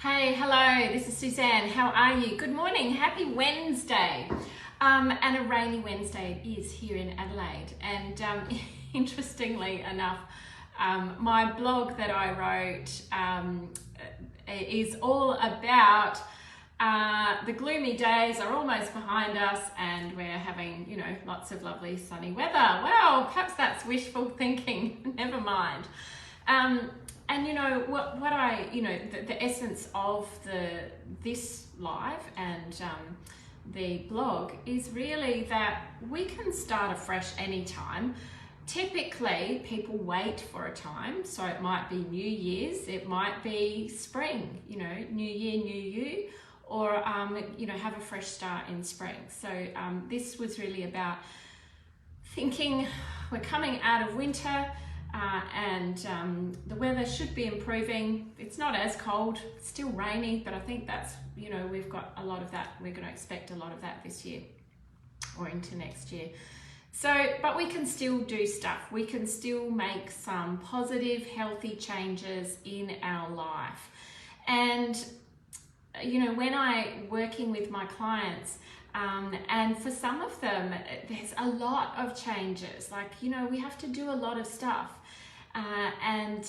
Hey, hello, this is Suzanne. How are you? Good morning, happy Wednesday. And a rainy Wednesday it is here in Adelaide. And interestingly enough, my blog that I wrote is all about the gloomy days are almost behind us and we're having, lots of lovely sunny weather. Well, perhaps that's wishful thinking, never mind. And the essence of this live and the blog is really that we can start afresh anytime. Typically, people wait for a time, so it might be New Year's, it might be spring, New Year, New You, or have a fresh start in spring. So this was really about thinking we're coming out of winter. And the weather should be improving. It's not as cold, it's still rainy, but I think that's, we've got a lot of that. We're going to expect a lot of that this year or into next year. So, but we can still do stuff. We can still make some positive, healthy changes in our life. And, when I'm working with my clients, and for some of them, there's a lot of changes. We have to do a lot of stuff. And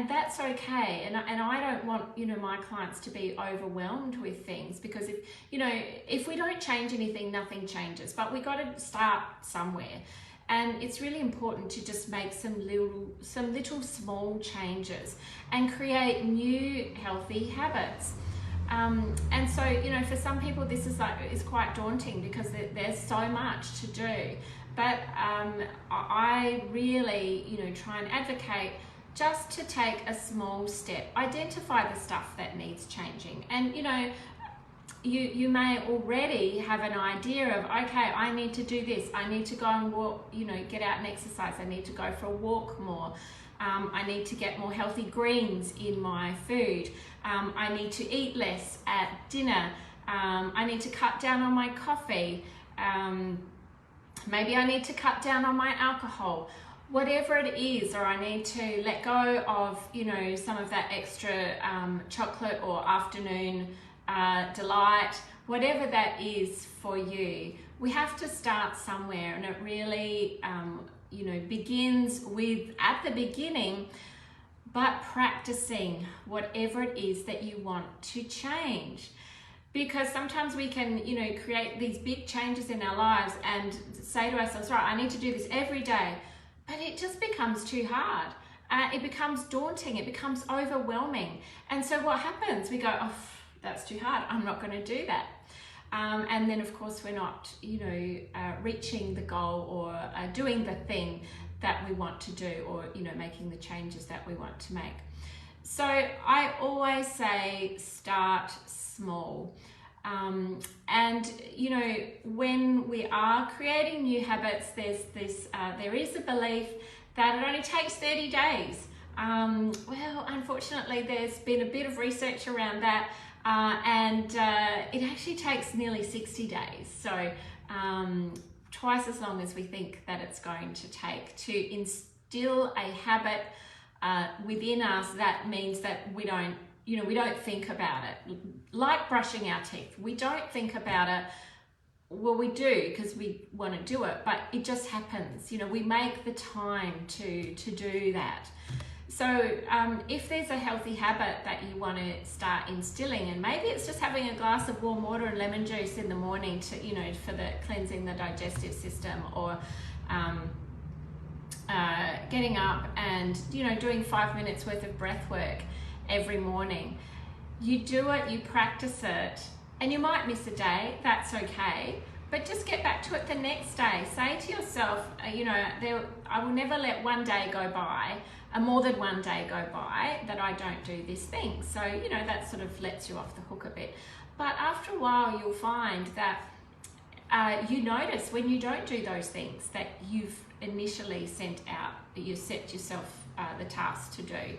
that's okay. And I don't want, my clients to be overwhelmed with things, because if we don't change anything, nothing changes, but we got to start somewhere. And it's really important to just make some little small changes and create new healthy habits. And so, for some people, this is quite daunting because there's so much to do. But I really, try and advocate just to take a small step. Identify the stuff that needs changing. And, you may already have an idea of, okay, I need to do this. I need to go and walk, get out and exercise. I need to go for a walk more. I need to get more healthy greens in my food. I need to eat less at dinner. I need to cut down on my coffee. Maybe I need to cut down on my alcohol. Whatever it is, or I need to let go of, some of that extra chocolate or afternoon delight. Whatever that is for you, we have to start somewhere, and it really begins with, at the beginning, but practicing whatever it is that you want to change. Because sometimes we can, create these big changes in our lives and say to ourselves, right, I need to do this every day, but it just becomes too hard. It becomes daunting, it becomes overwhelming. And so what happens? We go, oh, that's too hard, I'm not going to do that. And then, of course, we're not, reaching the goal or doing the thing that we want to do, or, making the changes that we want to make. So I always say start small. And, when we are creating new habits, there is a belief that it only takes 30 days. Well, unfortunately, there's been a bit of research around that. And it actually takes nearly 60 days. So twice as long as we think that it's going to take to instill a habit within us. That means that we don't think about it. Like brushing our teeth, we don't think about it. Well, we do because we want to do it, but it just happens. We make the time to do that. So if there's a healthy habit that you want to start instilling, and maybe it's just having a glass of warm water and lemon juice in the morning to, for the cleansing the digestive system, or getting up and, doing 5 minutes worth of breath work every morning. You do it, you practice it, and you might miss a day, that's okay. But just get back to it the next day. Say to yourself, I will never let one day go by, more than one day go by, that I don't do this thing. So, that sort of lets you off the hook a bit. But after a while, you'll find that you notice when you don't do those things that you've initially set yourself the task to do.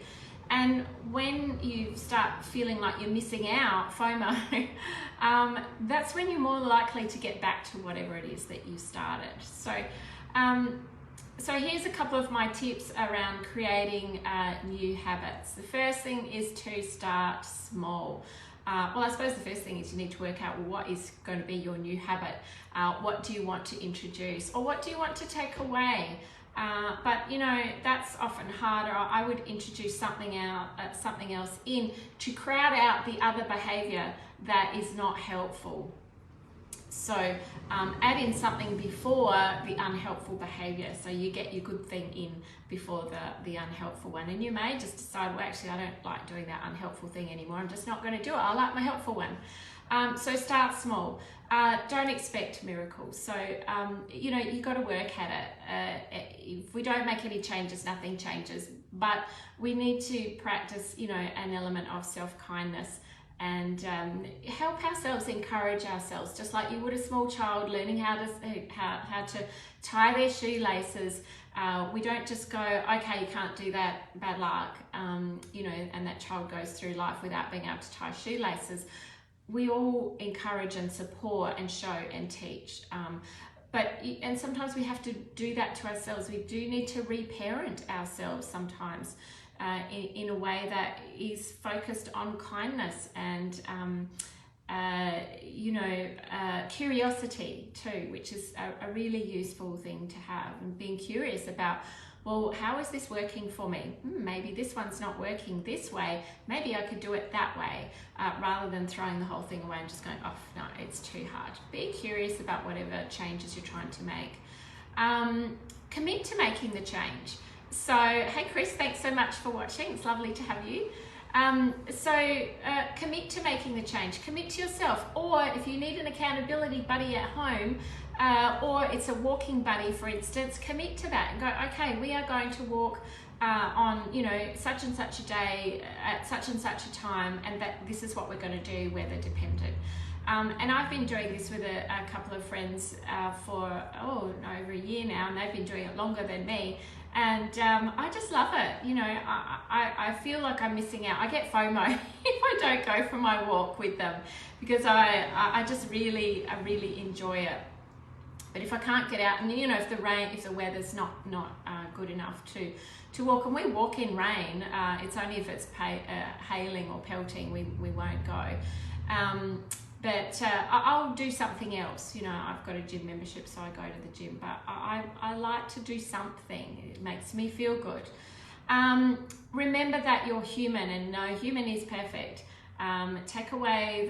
And when you start feeling like you're missing out, FOMO, that's when you're more likely to get back to whatever it is that you started. So So here's a couple of my tips around creating new habits. The first thing is to start small. Well, I suppose the first thing is you need to work out what is going to be your new habit. What do you want to introduce, or what do you want to take away? But you know, that's often harder. I would introduce something else in to crowd out the other behavior that is not helpful. So add in something before the unhelpful behavior, so you get your good thing in before the unhelpful one. And you may just decide, well, actually I don't like doing that unhelpful thing anymore, I'm just not going to do it, I like my helpful one. So start small. Don't expect miracles. So you know, you've got to work at it. If we don't make any changes, nothing changes, but we need to practice, you know, an element of self-kindness and help ourselves, encourage ourselves, just like you would a small child learning how to tie their shoelaces. We don't just go, okay, you can't do that, bad luck, you know, and that child goes through life without being able to tie shoelaces. We all encourage and support and show and teach. And sometimes we have to do that to ourselves. We do need to reparent ourselves sometimes in a way that is focused on kindness and you know, curiosity too, which is a really useful thing to have, and being curious about, well, how is this working for me? Maybe this one's not working this way. Maybe I could do it that way, rather than throwing the whole thing away and just going, oh, no, it's too hard. Be curious about whatever changes you're trying to make. Commit to making the change. So, hey Chris, thanks so much for watching. It's lovely to have you. Commit to making the change. Commit to yourself. Or if you need an accountability buddy at home, or it's a walking buddy, for instance, commit to that and go, okay, we are going to walk on, you know, such and such a day at such and such a time, and that this is what we're going to do, weather dependent. And I've been doing this with a couple of friends for over a year now, and they've been doing it longer than me. And I just love it. You know, I feel like I'm missing out. I get FOMO if I don't go for my walk with them, because I just really enjoy it. But if I can't get out, and you know, if the weather's not good enough to walk, and we walk in rain, it's only if it's hailing or pelting we won't go. But I'll do something else. You know, I've got a gym membership, so I go to the gym, but I like to do something. It makes me feel good. Remember that you're human, and no human is perfect. Take away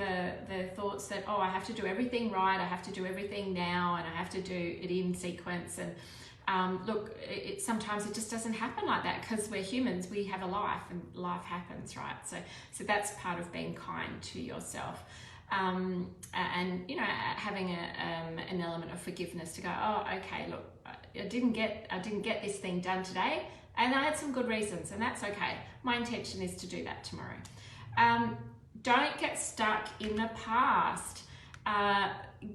the thoughts that, oh, I have to do everything right, I have to do everything now, and I have to do it in sequence. And look, sometimes it just doesn't happen like that, because we're humans, we have a life, and life happens, right? So that's part of being kind to yourself. And you know, having an element of forgiveness to go, oh, okay, look, I didn't get this thing done today, and I had some good reasons, and that's okay. My intention is to do that tomorrow. Don't get stuck in the past.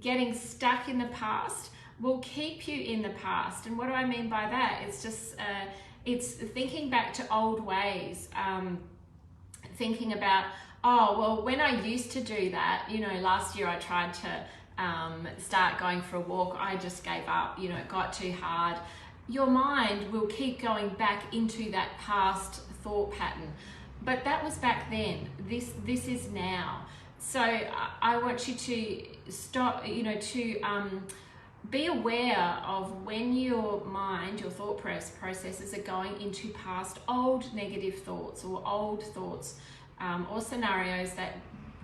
Getting stuck in the past will keep you in the past. And what do I mean by that? It's just it's thinking back to old ways, thinking about, oh, well, when I used to do that, you know, last year I tried to start going for a walk, I just gave up, you know, it got too hard. Your mind will keep going back into that past thought pattern. But that was back then. This is now. So I want you to stop, you know, to be aware of when your mind, your thought processes are going into past old negative thoughts or old thoughts or scenarios that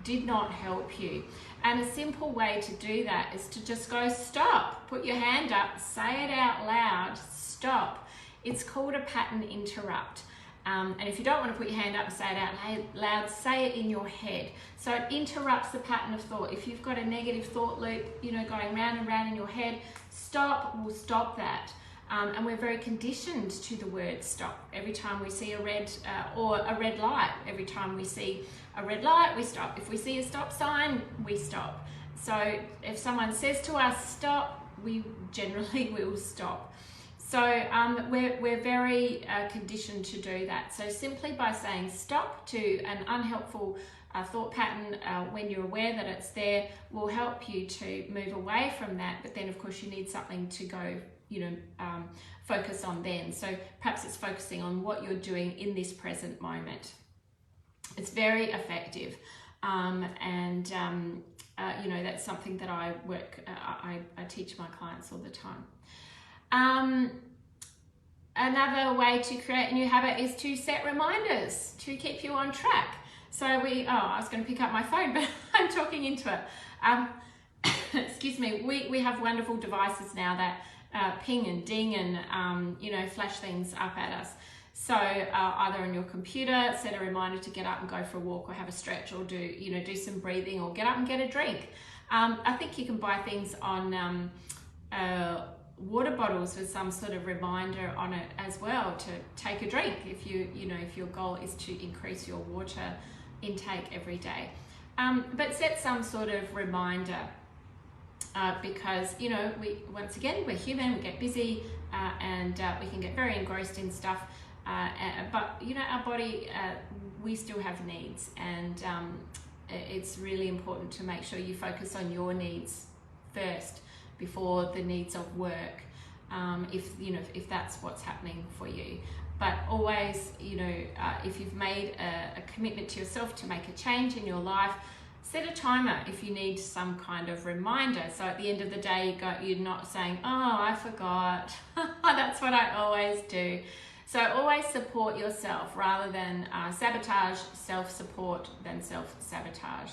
did not help you. And a simple way to do that is to just go stop. Put your hand up, say it out loud, stop. It's called a pattern interrupt. And if you don't want to put your hand up and say it out loud, say it in your head. So it interrupts the pattern of thought. If you've got a negative thought loop, you know, going round and round in your head, stop will stop that. And we're very conditioned to the word stop. Every time we see a red or a red light, every time we see a red light, we stop. If we see a stop sign, we stop. So if someone says to us stop, we generally will stop. So we're very conditioned to do that. So simply by saying stop to an unhelpful thought pattern when you're aware that it's there will help you to move away from that. But then of course you need something to go focus on then. So perhaps it's focusing on what you're doing in this present moment. It's very effective, that's something that I teach my clients all the time. Another way to create a new habit is to set reminders to keep you on track. So I was going to pick up my phone, but I'm talking into it. Excuse me. We have wonderful devices now that ping and ding and flash things up at us. So either on your computer, set a reminder to get up and go for a walk, or have a stretch, or do some breathing, or get up and get a drink. I think you can buy things on water bottles with some sort of reminder on it as well to take a drink if if your goal is to increase your water intake every day. But set some sort of reminder because we're human, we get busy and we can get very engrossed in stuff. But our body, we still have needs, and it's really important to make sure you focus on your needs first before the needs of work, if that's what's happening for you. But always, if you've made a commitment to yourself to make a change in your life, set a timer if you need some kind of reminder. So at the end of the day, you're not saying, oh, I forgot. That's what I always do. So always support yourself rather than sabotage, self-support than self-sabotage.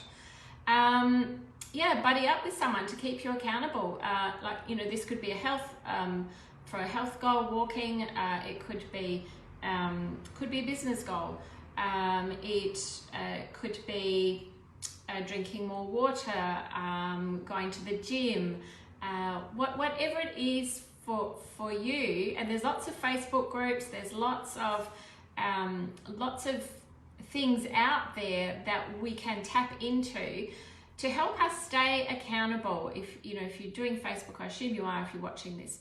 Buddy up with someone to keep you accountable. This could be for a health goal, walking. It could be a business goal. It could be drinking more water, going to the gym, whatever it is for you. And there's lots of Facebook groups. There's lots of things out there that we can tap into to help us stay accountable. If you're doing Facebook, I assume you are if you're watching this.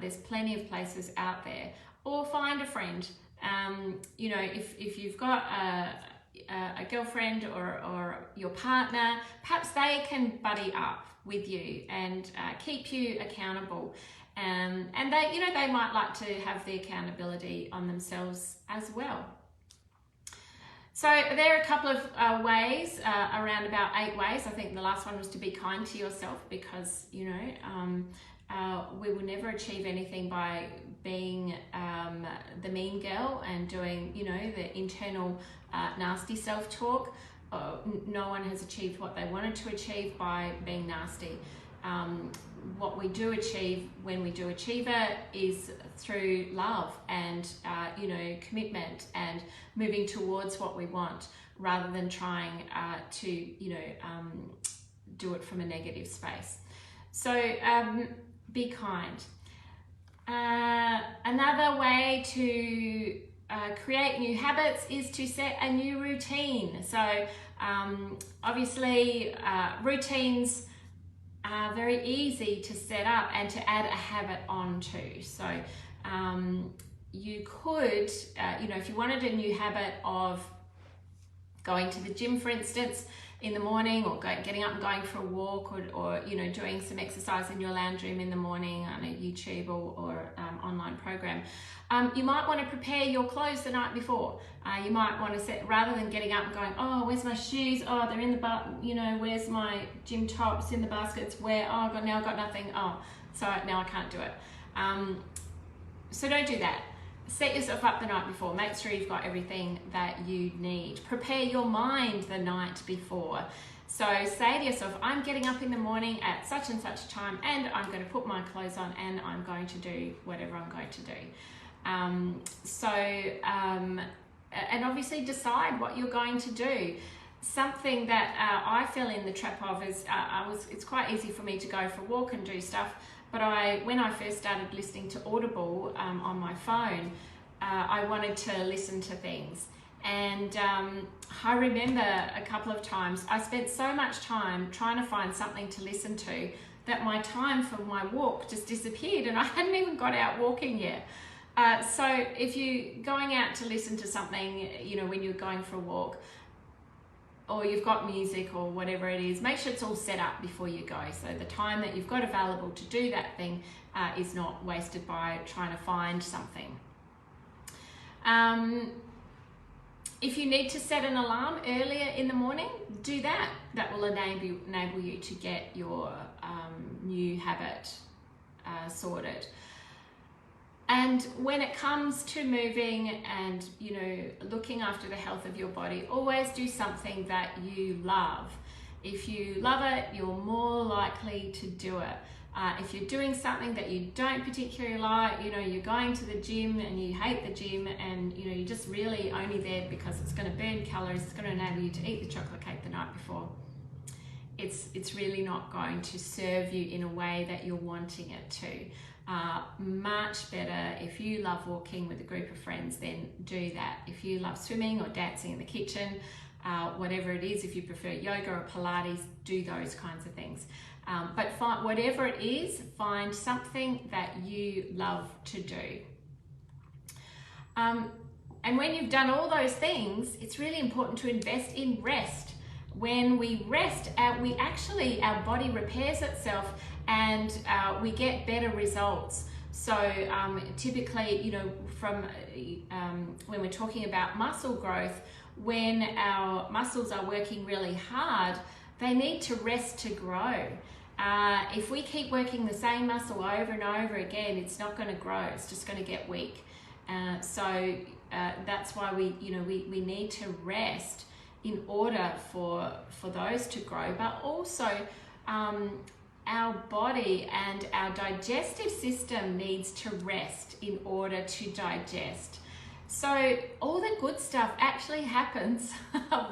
There's plenty of places out there. Or find a friend. If you've got a girlfriend or your partner, perhaps they can buddy up with you and keep you accountable. And they might like to have the accountability on themselves as well. So there are a couple of ways, around about 8 ways. I think the last one was to be kind to yourself, because we will never achieve anything by being the mean girl and doing the internal nasty self-talk. No one has achieved what they wanted to achieve by being nasty. What we do achieve when we do achieve it is through love and commitment and moving towards what we want, rather than trying to do it from a negative space. So be kind. Another way to create new habits is to set a new routine. So obviously routines are very easy to set up and to add a habit onto. So you could, if you wanted a new habit of going to the gym, for instance, in the morning, or getting up and going for a walk, or doing some exercise in your lounge room in the morning on a YouTube or online program, you might want to prepare your clothes the night before. You might want to set, rather than getting up and going, oh, where's my shoes? Oh, they're in the where's my gym tops in the baskets? Where? Oh, now I've got nothing. Oh, so now I can't do it. So don't do that. Set yourself up the night before. Make sure you've got everything that you need. Prepare your mind the night before. So say to yourself, I'm getting up in the morning at such and such time, and I'm going to put my clothes on, and I'm going to do whatever I'm going to do. And obviously decide what you're going to do. Something that I fell in the trap of is it's quite easy for me to go for a walk and do stuff. But when I first started listening to Audible on my phone, I wanted to listen to things. And I remember a couple of times I spent so much time trying to find something to listen to that my time for my walk just disappeared, and I hadn't even got out walking yet. So if you're going out to listen to something, when you're going for a walk, or you've got music or whatever it is, make sure it's all set up before you go. So the time that you've got available to do that thing is not wasted by trying to find something. If you need to set an alarm earlier in the morning, do that. That will enable you to get your new habit sorted. And when it comes to moving and, you know, looking after the health of your body, always do something that you love. If you love it, you're more likely to do it. If you're doing something that you don't particularly like, you know, you're going to the gym and you hate the gym and, you know, you're just really only there because it's going to burn calories, it's going to enable you to eat the chocolate cake the night before, it's really not going to serve you in a way that you're wanting it to. Much better if you love walking with a group of friends, then do that. If you love swimming or dancing in the kitchen, whatever it is, if you prefer yoga or Pilates, do those kinds of things. But whatever it is, find something that you love to do. And when you've done all those things, it's really important to invest in rest. When we rest, our body repairs itself and we get better results. So typically, you know, from when we're talking about muscle growth, when our muscles are working really hard, they need to rest to grow. If we keep working the same muscle over and over again, it's not going to grow. It's just going to get weak. So that's why we need to rest in order for those to grow. But also, our body and our digestive system needs to rest in order to digest. So all the good stuff actually happens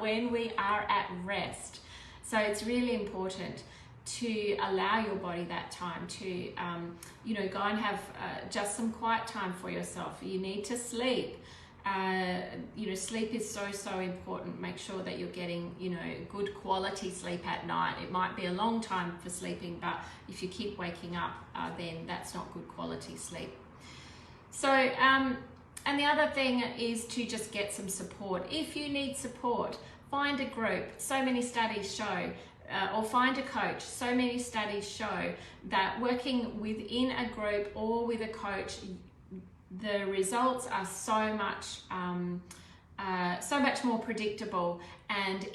when we are at rest. So it's really important to allow your body that time to, go and have just some quiet time for yourself. You need to sleep. Sleep is so important. Make sure that you're getting, good quality sleep at night. It might be a long time for sleeping, but if you keep waking up, then that's not good quality sleep. So, and the other thing is to just get some support. If you need support, find a group. So many studies show, or find a coach. So many studies show that working within a group or with a coach, the results are so much more predictable and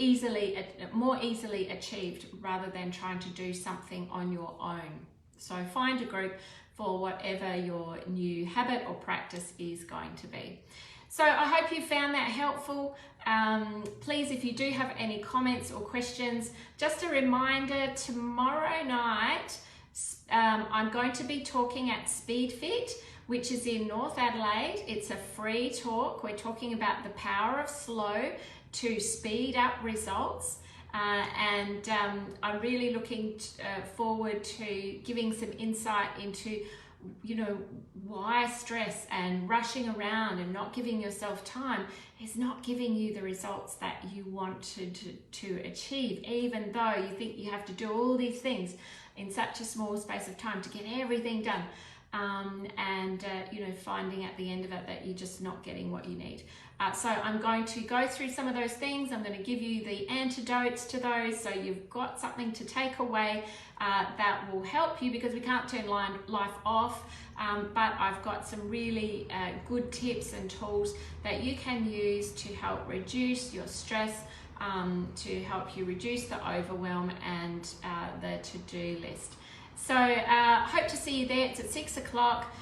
more easily achieved rather than trying to do something on your own. So find a group for whatever your new habit or practice is going to be. So I hope you found that helpful. Please, if you do have any comments or questions, just a reminder, tomorrow night I'm going to be talking at SpeedFit, which is in North Adelaide. It's a free talk. We're talking about the power of slow to speed up results. And I'm really looking forward to giving some insight into, why stress and rushing around and not giving yourself time is not giving you the results that you want to achieve, even though you think you have to do all these things in such a small space of time to get everything done. Finding at the end of it that you're just not getting what you need. So I'm going to go through some of those things. I'm going to give you the antidotes to those, so you've got something to take away that will help you, because we can't turn life off, but I've got some really good tips and tools that you can use to help reduce your stress, to help you reduce the overwhelm and the to-do list. So hope to see you there. It's at 6 o'clock.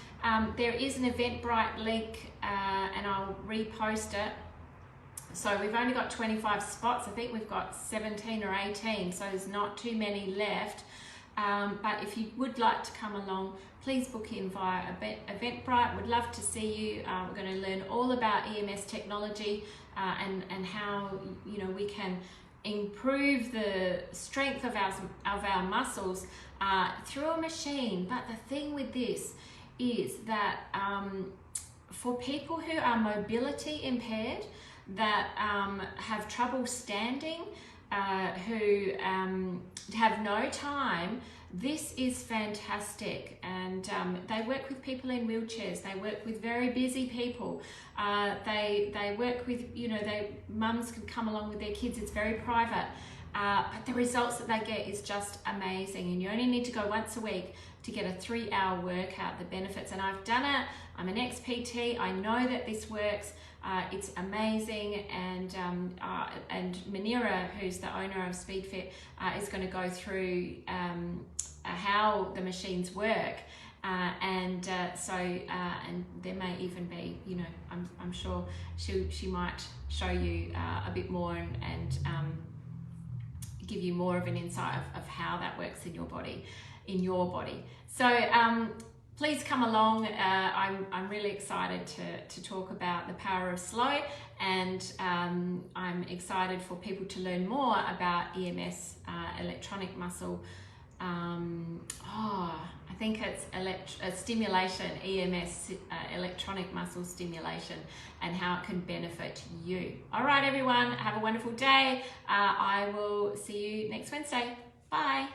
There is an Eventbrite link and I'll repost it. So we've only got 25 spots. I think we've got 17 or 18, so there's not too many left. But if you would like to come along, please book in via Eventbrite. Would love to see you. We're going to learn all about EMS technology and how we can improve the strength of our muscles through a machine. But the thing with this is that for people who are mobility impaired, that have trouble standing, who have no time, this is fantastic. And they work with people in wheelchairs, they work with very busy people, they work with, you know, mums can come along with their kids, it's very private. But the results that they get is just amazing, and you only need to go once a week to get a 3-hour workout, the benefits. And I've done it, I'm an ex-PT, I know that this works, it's amazing. And Manira, who's the owner of SpeedFit, is going to go through how the machines work. And there may even be, you know, I'm sure she might show you a bit more and give you more of an insight of how that works in your body, So please come along. I'm really excited to talk about the power of slow, and I'm excited for people to learn more about EMS, electronic muscle. I think it's stimulation, EMS, electronic muscle stimulation, and how it can benefit you. All right, everyone, have a wonderful day. I will see you next Wednesday. Bye.